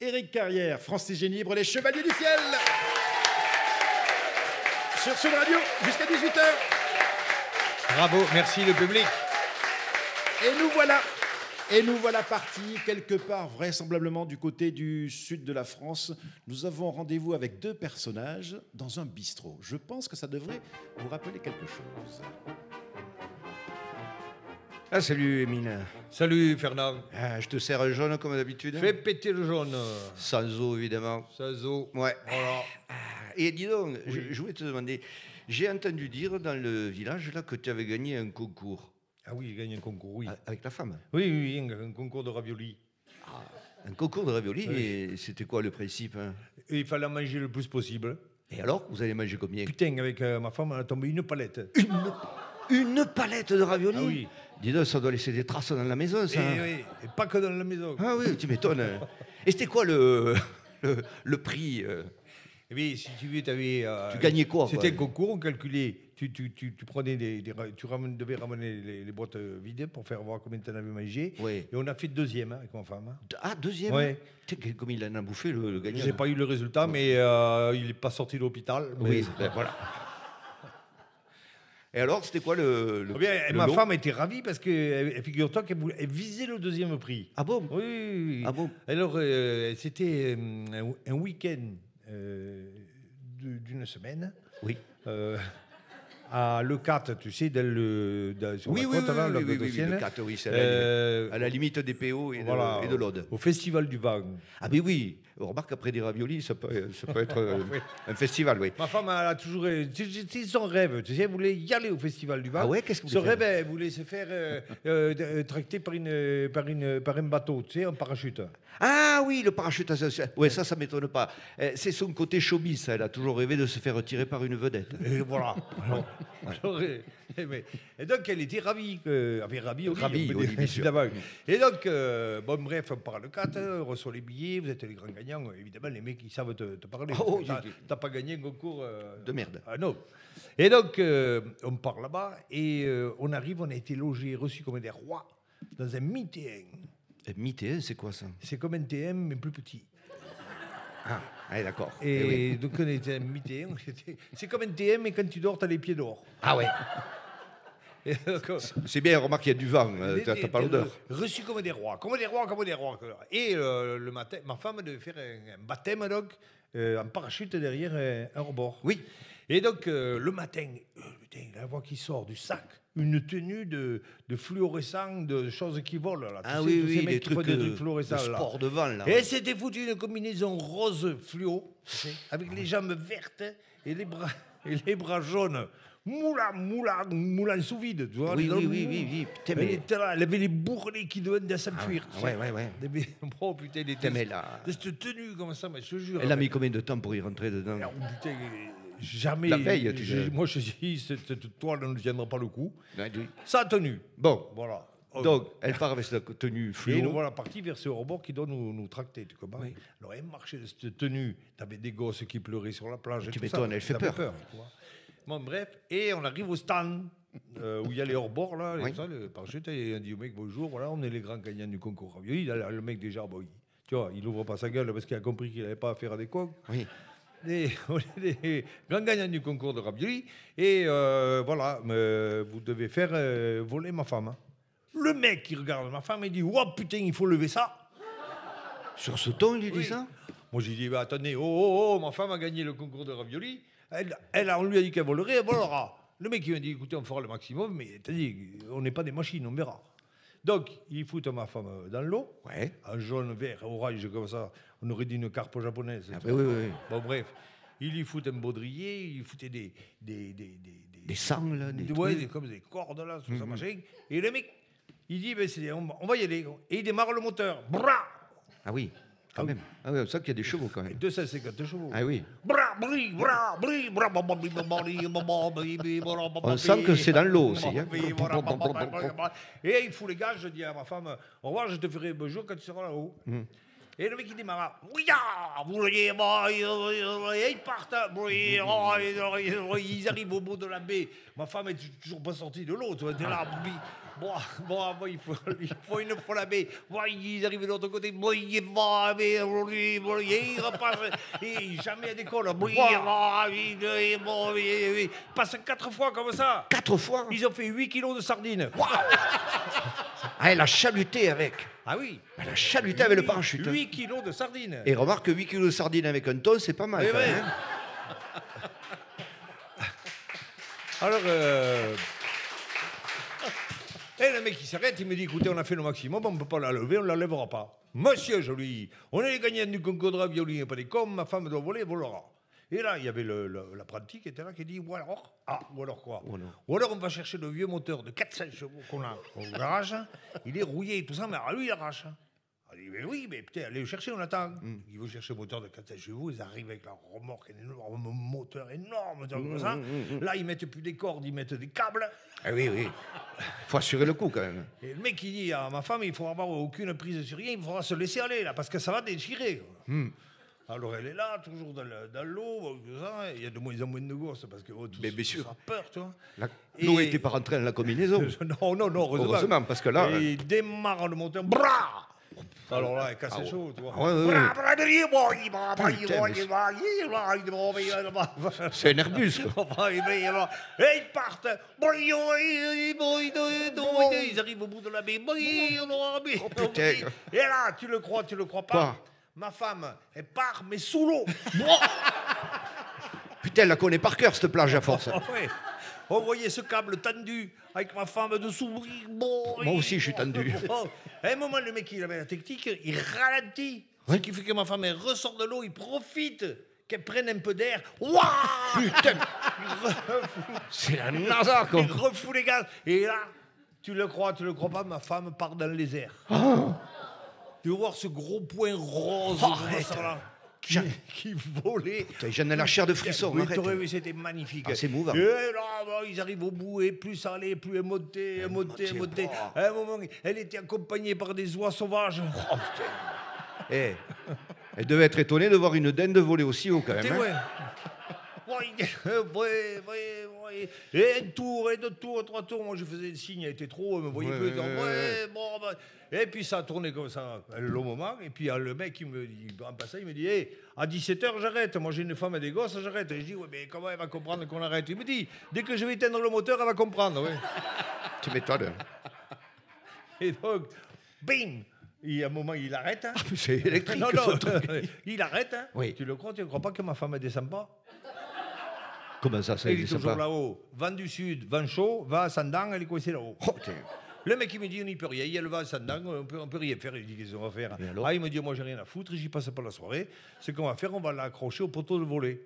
Éric Carrière, Francis Génibre, les Chevaliers du Fiel. Sur Sud Radio, jusqu'à 18h. Bravo, merci le public. Et nous voilà partis quelque part, vraisemblablement du côté du sud de la France. Nous avons rendez-vous avec 2 personnages dans un bistrot. Je pense que ça devrait vous rappeler quelque chose. Ah, salut, Émile. Salut Fernand. Ah, je te sers un jaune comme d'habitude. Fais péter le jaune. Sans eau, évidemment. Sans eau. Ouais. Voilà. Et dis donc, je voulais te demander, j'ai entendu dire dans le village là que tu avais gagné un concours. Ah oui, j'ai gagné un concours, oui. Avec ta femme. Oui, un concours de ravioli. Un concours de ravioli, Oui. et c'était quoi le principe, hein? Et il fallait en manger le plus possible. Et alors, vous allez manger combien? Putain, avec ma femme, on a tombé une palette. Une palette de ravioli? Ah oui. Dis donc, ça doit laisser des traces dans la maison, ça. Et pas que dans la maison. Ah oui, tu m'étonnes. Et c'était quoi le prix Eh bien, si tu veux, tu avais. Tu gagnais quoi, C'était un quoi? concours, on calculait. Tu prenais devais ramener les boîtes vides pour faire voir combien tu en avais mangé. Ouais. Et on a fait deuxième avec ma femme. Ah, deuxième? Ouais. Putain, comme il en a bouffé, le gagnant. J'ai pas eu le résultat, mais il n'est pas sorti de l'hôpital. mais- Oui, ben, voilà. Et alors, c'était quoi le Eh bien, le ma lot? femme était ravie parce que, figure-toi elle visait le deuxième prix. Ah bon? Oui, oui, oui. Ah bon? Alors, c'était un week-end d'une semaine. Oui. À Leucate, tu sais, sur la côte, là, oui, Languedocienne. le 4, oui, c'est Euh, à la limite des PO et voilà, de l'Aude. Au Festival du Vin. Ah mais oui, remarque après des raviolis, ça peut être Oui. un festival, oui. Ma femme, elle a toujours. C'est son rêve, tu sais, elle voulait y aller au Festival du Vin. Ah ouais, qu'est-ce que vous Son voulez rêve, faire? elle voulait se faire tracter par un bateau, tu sais, un parachute. Ah oui, le parachute associé. Ouais, ça m'étonne pas. C'est son côté showbiz, ça. Elle a toujours rêvé de se faire tirer par une vedette. Et voilà. Et donc, elle était ravie. Ravie, Ravie, on peut oui, dire, bien sûr. évidemment. Et donc, bon, bref, on part le 4, on reçoit les billets, vous êtes les grands gagnants. Évidemment, les mecs, ils savent te parler. Oh, T'as pas gagné un concours. De merde. Ah non. Et donc, on part là-bas et on arrive, on a été logés, reçus comme des rois dans un mi-TM. Mité, c'est quoi ça? C'est comme un TM, mais plus petit. Ah, ouais, d'accord. Et Eh oui. donc, on était un mi-TM. C'est comme un TM, mais quand tu dors, t'as les pieds dehors. Ah ouais. Et donc, C'est bien, remarque qu'il y a du vent, t'as pas l'odeur. Reçus comme des rois, comme des rois, comme des rois. Et le matin, ma femme devait faire un baptême, donc, en parachute derrière un rebord. Oui. Et donc, le matin, putain, la voix qui sort du sac, une tenue de fluorescent, de choses qui volent. Là. Tu Ah sais, oui, tous ces oui, mecs des qui font trucs, des de fluorescents. là. sport de vent, là. Et elle s'était foutue une combinaison rose fluo, tu sais, avec les jambes vertes et les bras jaunes. Moulin sous vide, tu vois. Oui, les oui, gars, oui. Putain, Elle mais... était là, elle avait les bourrelets qui devaient s'enfuir. tu sais. ouais. Oh putain, elle était. Putain, mais là... Cette tenue comme ça, mais je te jure. Elle a mis combien de temps pour y rentrer dedans? Oh, putain, jamais. La veille, tu sais. Moi, je dis, cette toile ne tiendra pas le coup. Ouais, oui. Ça a tenu. Bon, Voilà. donc, elle part avec cette tenue Et nous fluo. voilà partis vers ce rebord qui doit nous tracter, tu comprends? Alors, elle marchait de cette tenue. T'avais des gosses qui pleuraient sur la plage. et Tu tout ça. m'étonnes, elle fait T'avais peur. tu vois. Bon, bref, et on arrive au stand où il y a les hors-bords, là, Oui. les parachutes, et il dit au mec, bonjour, voilà, on est les grands gagnants du concours ravioli. Le mec, déjà, bon, tu vois, il n'ouvre pas sa gueule parce qu'il a compris qu'il n'avait pas affaire à des coques. Oui. On est les grands gagnants du concours de ravioli. Et voilà, vous devez faire voler ma femme. Hein. Le mec qui regarde ma femme, il dit, oh putain, il faut lever ça. Sur ce ton, il lui dit Oui. ça? Moi, j'ai dit, bah, attendez, ma femme a gagné le concours de ravioli. On lui a dit qu'elle volerait, elle volera. Le mec, il m'a dit, écoutez, on fera le maximum, mais t'as dit, on n'est pas des machines, on verra. Donc, il fout ma femme dans l'eau, Ouais. en jaune, vert, orange, comme ça. On aurait dit une carpe japonaise. Ah, oui. Bon, bref. Il lui fout un baudrier, il lui foutait des sangles, des ouais, trucs. comme des cordes, là, tout ça, machin. Et le mec, il dit, ben, on va y aller. Et il démarre le moteur. Bra Ah oui, quand même. Ah oui, c'est ça qu'il y a des chevaux quand même. 250 chevaux. Ah oui. Bra, bri, bra, bri, bra, ba, ba, bi, ba, ba, ri, ba, ba, bi, bi, ba, ra, ba, ba, On sent que bi, c'est dans l'eau aussi, ba, hein. bi, ba, ra, ba, ba, ba, ba, ba. Et il fout les gars, je dis à ma femme, au revoir, je te ferai bonjour quand tu seras là-haut. Et le mec il démarre, oui, et ils partent, ils arrivent au bout de la baie. Ma femme est toujours pas sortie de l'eau, tu vois, t'es là, bon, il faut une fois la baie. Ils arrivent de l'autre côté, ils repassent, et jamais à décolle. Ils passent 4 fois comme ça. 4 fois. Ils ont fait 8 kilos de sardines. Ah, elle a chaluté avec. Ah oui. Elle a chaluté avec le parachute. 8 kilos de sardines. Et remarque que 8 kilos de sardines avec un ton, c'est pas mal. Eh quand ouais. même, hein. Alors, et le mec il s'arrête, il me dit, écoutez, on a fait le maximum, on ne peut pas la lever, on ne la lèvera pas. Monsieur, je lui dis, on est les gagnants du concours de ravioli, pas des cons, ma femme doit voler, elle volera. Et là, il y avait l'apprenti qui était là, qui dit, ou alors quoi Ou alors on va chercher le vieux moteur de 400 chevaux qu'on a au garage, il est rouillé et tout ça, mais alors lui, il arrache. Il dit, mais oui, mais putain, allez le chercher, on attend. Il veut chercher le moteur de 400 chevaux, ils arrivent avec la remorque, un énorme moteur, énorme, comme ça. Là, ils mettent plus des cordes, ils mettent des câbles. Ah oui. Faut assurer le coup quand même. Et le mec, il dit à ma femme, il ne faut avoir aucune prise sur rien, il faudra se laisser aller, là, parce que ça va déchirer. Alors, elle est là, toujours dans l'eau, tout ça, il y a de moins en moins de gosses, parce que tout Mais bien sûr. ça a peur, tu vois. L'eau Et- n'était pas rentrée dans la combinaison. Non, heureusement. Heureusement, parce que là. Et il démarre le moteur, bra. Alors là, il casse les chevaux, tu vois. Ouais. C'est un Airbus, quoi. Et ils partent. Ils arrivent au bout de la baie. putain. Et là, tu le crois pas. Quoi Ma femme, elle part, mais sous l'eau. Putain, elle la connaît par cœur, cette plage, à force. Ouais. On voyait ce câble tendu avec ma femme dessous. Moi aussi, je suis tendu. À un moment, le mec, il avait la technique, il ralentit. Ce qui fait que ma femme, elle ressort de l'eau, il profite qu'elle prenne un peu d'air. Waouh Putain, c'est la NASA, quoi. Il refout les gaz. Et là, tu le crois pas, ma femme part dans les airs. Tu vas voir ce gros point rose Arrête. ça, là, qui volait. Putain, j'en ai la chair de frisson, Oui, arrête. t'aurais vu, c'était magnifique. Ah, c'est mouvant. Et là, ils arrivent au bout, et plus ça allait, plus elle montait. À un moment, elle était accompagnée par des oies sauvages. Eh, elle devait être étonnée de voir une dinde voler aussi haut, quand même. T'es hein. ouais. Ouais. Et un tour, et 2 tours, 3 tours. Moi, je faisais le signe, elle était trop, elle me voyait plus. Et puis ça a tourné comme ça, un long moment. Et puis le mec, en passant, il me dit, hey, à 17h, j'arrête. Moi, j'ai une femme et des gosses, j'arrête. Et je dis, ouais, mais comment elle va comprendre qu'on arrête? Il me dit, dès que je vais éteindre le moteur, elle va comprendre. Ouais. Tu m'étonnes. Et donc, bing! Et à un moment, il arrête. Hein. C'est électrique, Non, ce truc. il arrête. Hein. Oui. Tu le crois pas que ma femme ne descend pas? Comment ça, Il est descend toujours pas là-haut. Vent du sud, vent chaud, va à Sandan, elle est coincée là-haut. Oh, putain. Le mec, il me dit, on n'y peut rien. Il y a le vent à Sandan, on peut rien faire. Il dit, qu'est-ce qu'on va faire? Et alors Ah, il me dit, moi, j'ai rien à foutre, j'y passe pas la soirée. Ce qu'on va faire, on va l'accrocher au poteau de volet.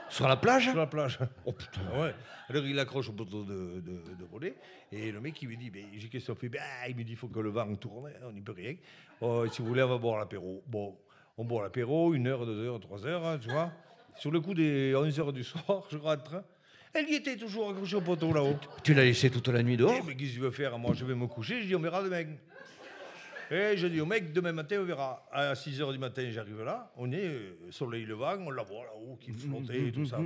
Sur la plage Sur la plage. Oh putain, ouais. Alors il l'accroche au poteau de volet. Et le mec, il me dit, j'ai qu'est-ce qu'on fait? Il me dit, il faut que le vent tourne, on n'y peut rien. Oh, si vous voulez, on va boire l'apéro. Bon, on boit l'apéro, 1 heure, 2 heures, 3 heures, hein, tu vois. Sur le coup des 11 heures du soir, je rentre. Hein. Elle y était toujours accrochée au poteau là-haut. Tu l'as laissé toute la nuit dehors Mais qu'est-ce que tu veux faire? Moi, je vais me coucher, je dis, on verra demain. Et je dis au mec, demain matin, on verra. À 6h du matin, j'arrive là. On est soleil levant, on la voit là-haut qui flottait et tout ça.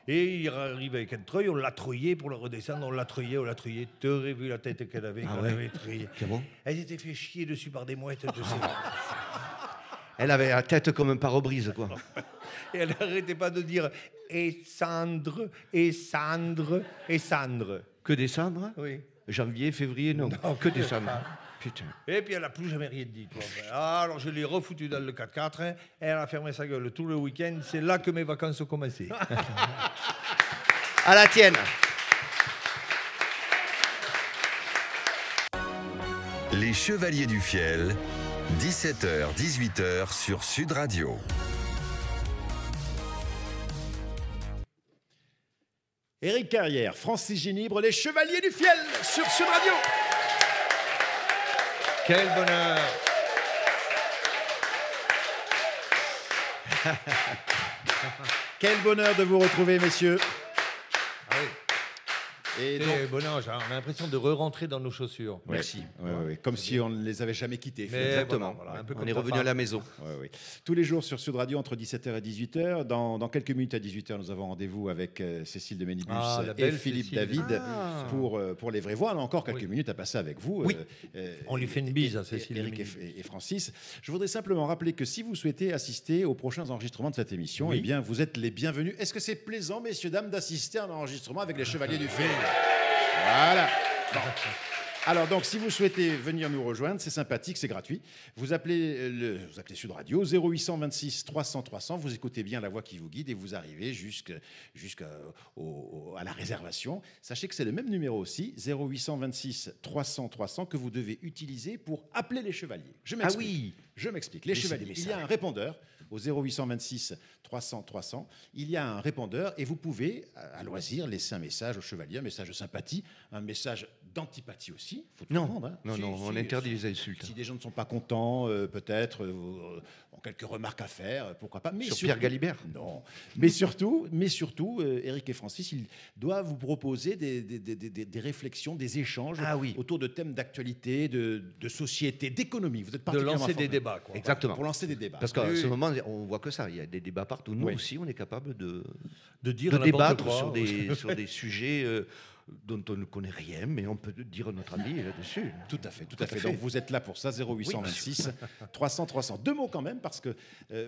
Et il arrive avec un treuil, on l'a treuillé pour le redescendre, on l'a treuillé. Tu aurais vu la tête qu'elle avait, Ah qu'elle ouais. avait treuillé. C'est bon. Elle s'était fait chier dessus par des mouettes, de ces Elle avait la tête comme un pare-brise, quoi. Et elle n'arrêtait pas de dire « et Sandre, et Sandre, et Sandre Que descendre ». Oui. Janvier, février, non. Non, Que descendre. Putain. Et puis elle n'a plus jamais rien dit. Toi. Alors je l'ai refoutu dans le 4x4, et elle a fermé sa gueule tout le week-end. C'est là que mes vacances ont commencé. À la tienne. Les Chevaliers du Fiel, 17h, 18h sur Sud Radio. Éric Carrière, Francis Ginibre, les Chevaliers du Fiel sur Sud Radio. Quel bonheur! Quel bonheur de vous retrouver, messieurs. Ah oui. Et donc, Quel bonheur, on a l'impression de re-rentrer dans nos chaussures. Merci. ouais, comme si on ne les avait jamais quittés. Mais Exactement. voilà, un peu On comme est ta revenu à femme. la maison. Ouais. Tous les jours sur Sud Radio entre 17h et 18h. Dans quelques minutes à 18h, nous avons rendez-vous avec Cécile de Ménibus Ah, la et belle Philippe Cécile. David pour les vrais voix. On a encore quelques Oui. minutes à passer avec vous. Oui. On lui fait une bise à Cécile de Éric Ménibus. et Francis. Je voudrais simplement rappeler que si vous souhaitez assister aux prochains enregistrements de cette émission, Oui. eh bien, vous êtes les bienvenus. Est-ce que c'est plaisant, messieurs, dames, d'assister à un enregistrement avec les Chevaliers du Fiel? Voilà. Bon. Alors donc, si vous souhaitez venir nous rejoindre, c'est sympathique, c'est gratuit. Vous appelez Sud Radio 0826 300 300. Vous écoutez bien la voix qui vous guide et vous arrivez jusqu'à la réservation. Sachez que c'est le même numéro aussi, 0826 300 300, que vous devez utiliser pour appeler les chevaliers. Je m'explique. oui. Je m'explique. Les Laissez chevaliers. des Il y a un répondeur au 0826 300 300. Il y a un répondeur et vous pouvez, à loisir, laisser un message aux chevaliers, un message de sympathie, un message d'antipathie aussi. Faut tout Non, comprendre, hein. non, Si- non, on si- interdit les insultes. Si des gens ne sont pas contents, peut-être, ont quelques remarques à faire, pourquoi pas. Mais Sur surtout- Pierre Galibert. Non. Mais surtout, Éric et Francis, ils doivent vous proposer des réflexions, des échanges Ah oui. autour de thèmes d'actualité, de société, d'économie. Vous êtes De particulièrement lancer des formés. débats, quoi. Exactement. Pour lancer des débats. Parce qu'à Oui, ce oui. moment, on voit que ça. Il y a des débats partout. Nous Oui. aussi, on est capable de dire n'importe débattre quoi. sur des sujets dont on ne connaît rien, mais on peut dire notre avis là-dessus. Tout à fait, tout à fait. Donc vous êtes là pour ça, 0826 300 300. Deux mots quand même, parce que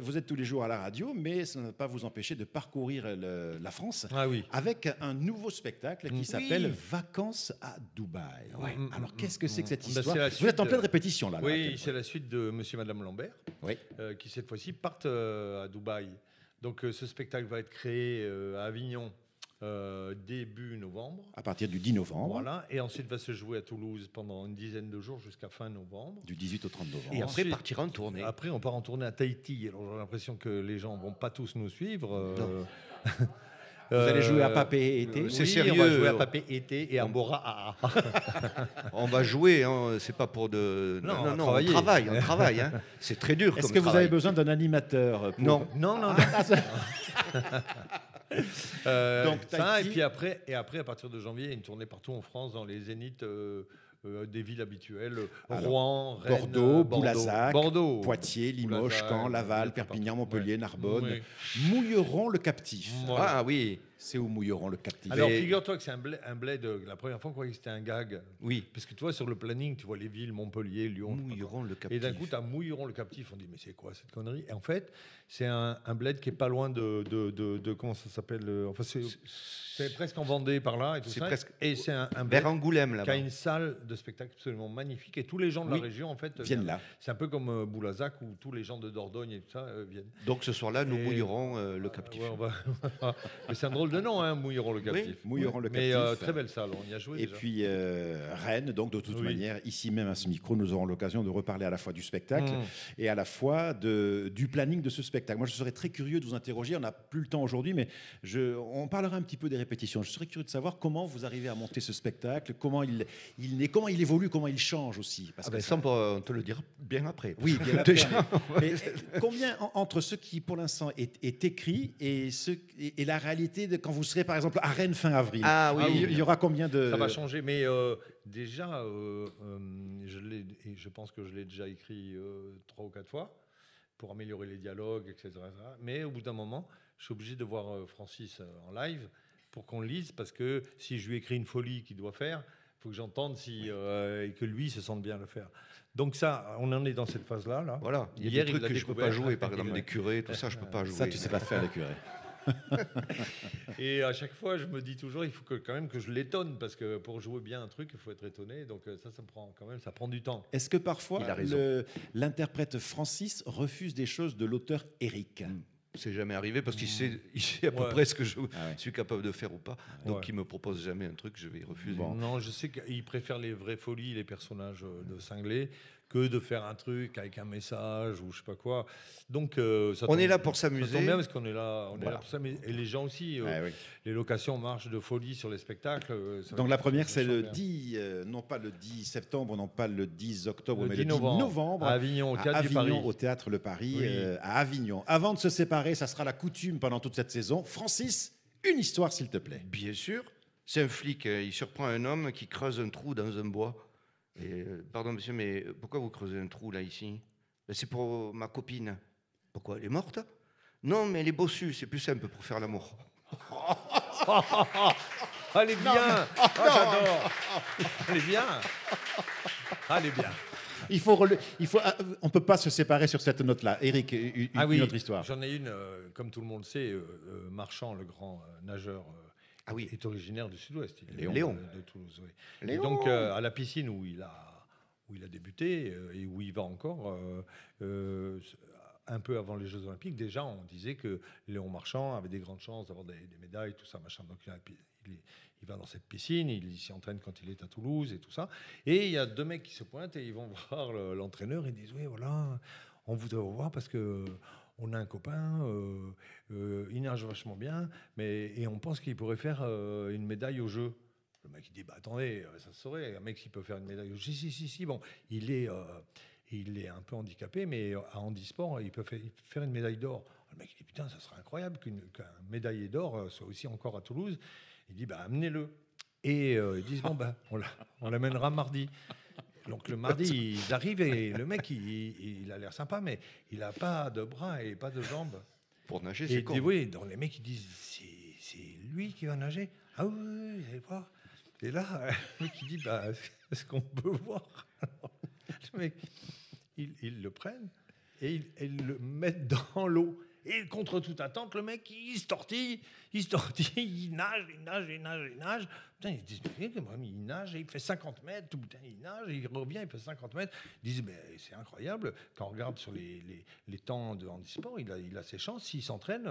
vous êtes tous les jours à la radio, mais ça ne va pas vous empêcher de parcourir la France Ah oui. avec un nouveau spectacle qui s'appelle Vacances à Dubaï. Alors qu'est-ce que c'est que cette Ben, histoire c'est la Vous suite êtes en pleine de- répétition là. Oui, c'est la suite de Monsieur et Madame Lambert, Oui. qui cette fois-ci partent à Dubaï. Donc ce spectacle va être créé à Avignon début novembre. À partir du 10 novembre, Voilà, et ensuite va se jouer à Toulouse pendant une dizaine de jours jusqu'à fin novembre. du 18 au 30 novembre. Et après, ensuite- partir en tournée. Après, on part en tournée à Tahiti. Alors j'ai l'impression que les gens vont pas tous nous suivre. Vous allez jouer à Papé été c'est Oui, sérieux. On va jouer à Papé été et à Bora AA. On va jouer, hein, c'est pas pour de. Non, on va on travailler. travaille. Hein. C'est très dur. Est-ce comme que vous travail. avez besoin d'un animateur pour- Non. Non, non. Donc, Ça, Tahiti. et puis après, à partir de janvier, il y a une tournée partout en France, dans les zéniths des villes habituelles, Alors, Rouen, Rennes, Bordeaux, Boulazac, Bordeaux, Poitiers, Limoges, Boulazac, Caen, Laval, partout. Perpignan, Montpellier, Ouais. Narbonne, Oui. Mouilleron le captif. Voilà. Ah oui, C'est où Mouilleron le captif Alors Mais- figure-toi que c'est un bled, la première fois on croyait que c'était un gag. oui. Parce que tu vois, sur le planning, tu vois les villes, Montpellier, Lyon. Mouilleron le Et captif. d'un coup, tu as Mouilleron le captif. On dit, mais c'est quoi cette connerie? Et en fait, c'est un bled qui est pas loin de comment ça s'appelle enfin, c'est presque en Vendée par là. Et tout C'est ça. presque Et c'est un bled Vers Angoulême qui a là-bas. une salle de spectacle absolument magnifique. Et tous les gens de Oui. la région, en fait, Viennent là. C'est un peu comme Boulazac, où tous les gens de Dordogne et tout ça viennent. Donc ce soir-là, nous Et- mouillerons le captif. Ouais, mais c'est un drôle de nom, hein, Mouilleron le captif. Mouilleron le Mais captif. très belle salle, on y a joué Et déjà. puis Rennes, donc de toute Oui. manière, ici même à ce micro, nous aurons l'occasion de reparler à la fois du spectacle Mm. et à la fois du planning de ce spectacle. Moi, je serais très curieux de vous interroger. On n'a plus le temps aujourd'hui, mais on parlera un petit peu des répétitions. Je serais curieux de savoir comment vous arrivez à monter ce spectacle, comment il naît, comment il évolue, comment il change aussi. Parce Ah que ben, ça, on te le dira bien après. oui, bien après, mais combien entre ce qui pour l'instant est écrit et la réalité quand vous serez par exemple à Rennes fin avril. Ah oui. Il y aura combien de... Ça va changer, mais déjà, je pense que je l'ai déjà écrit 3 ou 4 fois pour améliorer les dialogues, etc. Mais au bout d'un moment, je suis obligé de voir Francis en live pour qu'on le lise, parce que si je lui écris une folie qu'il doit faire, il faut que j'entende et que lui se sente bien le faire. Donc ça, on en est dans cette phase-là. Là. Voilà, il y a Hier, des trucs il l'a que je peux découvert. pas jouer, par exemple des curés, tout ça, je peux pas jouer. Ça, tu sais pas faire les curés. Et à chaque fois, je me dis toujours, il faut quand même que je l'étonne, parce que pour jouer bien un truc, il faut être étonné. Donc ça prend du temps. Est-ce que parfois Il a raison. l'interprète Francis refuse des choses de l'auteur Eric? C'est jamais arrivé parce qu'il sait à peu près ce que je ouais. suis capable de faire ou pas. Donc, Ouais. il me propose jamais un truc, je vais refuser. Non, je sais qu'il préfère les vraies folies, les personnages de cinglés, que de faire un truc avec un message ou je sais pas quoi. Donc, ça On tombe- est là pour Ça s'amuser. tombe bien parce qu'on est là, on est Voilà. là pour ça. Mais, et les gens aussi, Ah oui. les locations marchent de folie sur les spectacles. Donc la première, c'est le bien. 10, non pas le 10 septembre, non pas le 10 octobre, Le mais 10 le 10 novembre, novembre, à Avignon, au à Théâtre du Avignon, Paris. au Théâtre Le Paris, Oui. à Avignon. Avant de se séparer, ça sera la coutume pendant toute cette saison. Francis, une histoire s'il te plaît. Bien sûr. C'est un flic, il surprend un homme qui creuse un trou dans un bois. Et, pardon monsieur, mais pourquoi vous creusez un trou là ici? Ben, c'est pour ma copine. Pourquoi, elle est morte? Non, mais elle est bossue, c'est plus simple pour faire l'amour. Elle est bien. J'adore. Elle est bien. Elle est bien. On peut pas se séparer sur cette note-là. Eric, une autre histoire. J'en ai une, comme tout le monde sait, Marchand, le grand nageur, Ah oui. est originaire du Sud-Ouest. Il est Léon. de Toulouse, oui. Et Léon. donc, à la piscine où il a débuté et où il va encore, un peu avant les Jeux Olympiques, déjà, on disait que Léon Marchand avait des grandes chances d'avoir des médailles, tout ça, machin. Donc, il va dans cette piscine, il s'y entraîne quand il est à Toulouse et tout ça. Et il y a 2 mecs qui se pointent et ils vont voir l'entraîneur et disent « Oui, voilà, on voudrait vous voir parce que on a un copain, il nage vachement bien, et on pense qu'il pourrait faire une médaille aux Jeux. » Le mec, il dit « Bah attendez, ça se saurait, un mec qui peut faire une médaille aux Jeux. » Si, bon, il est un peu handicapé, mais à handisport, il peut faire une médaille d'or. Le mec, il dit « Putain, ça serait incroyable qu'un médaillé d'or soit aussi encore à Toulouse. » Il dit « Bah amenez-le. » Et ils disent « Bon, bah, on l'amènera mardi. » Donc le mardi, ils arrivent et le mec, il a l'air sympa, mais il n'a pas de bras et pas de jambes. Pour nager, Et c'est il dit, con. oui, donc les mecs, ils disent, c'est lui qui va nager. Ah oui, vous allez voir. Et là, le mec, il dit, bah, est-ce qu'on peut voir? Alors, le mec, ils le prennent et ils le mettent dans l'eau. Et contre toute attente, le mec, il se tortille, il nage. Putain, ils disent, mais il nage, et il fait 50 mètres, putain, il nage, et il revient, il fait 50 mètres. Ils disent, mais c'est incroyable, quand on regarde sur les temps de handisport, il a ses chances, s'il s'entraîne,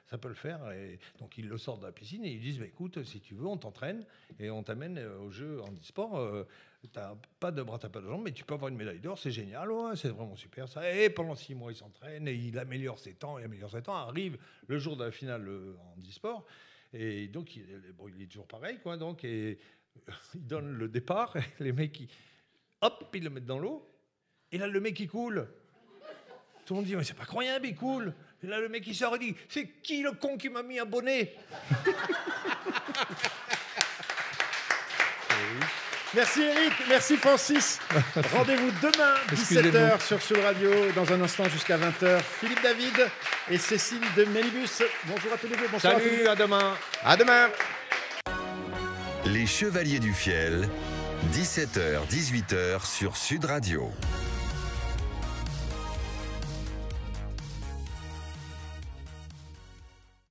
ça peut le faire. Et donc, ils le sortent de la piscine et ils disent, mais écoute, si tu veux, on t'entraîne et on t'amène au jeu handisport. T'as pas de bras, t'as pas de jambes, mais tu peux avoir une médaille d'or, c'est génial, ouais, c'est vraiment super ça. Et pendant 6 mois, il s'entraîne et il améliore ses temps. Arrive le jour de la finale en handisport, et donc il est toujours pareil, quoi. Donc, et il donne le départ, et les mecs, ils le mettent dans l'eau, et là, le mec, il coule. Tout le monde dit, mais c'est pas croyable, il coule. Et là, le mec, il sort et dit, c'est qui le con qui m'a mis un bonnet? Merci Eric, merci Francis. Rendez-vous demain, 17h sur Sud Radio. Dans un instant jusqu'à 20h, Philippe David et Cécile de Mélibus. Bonjour à tous les deux, bonsoir à tous les deux. Salut, à demain. À demain. Les Chevaliers du Fiel, 17h, 18h sur Sud Radio.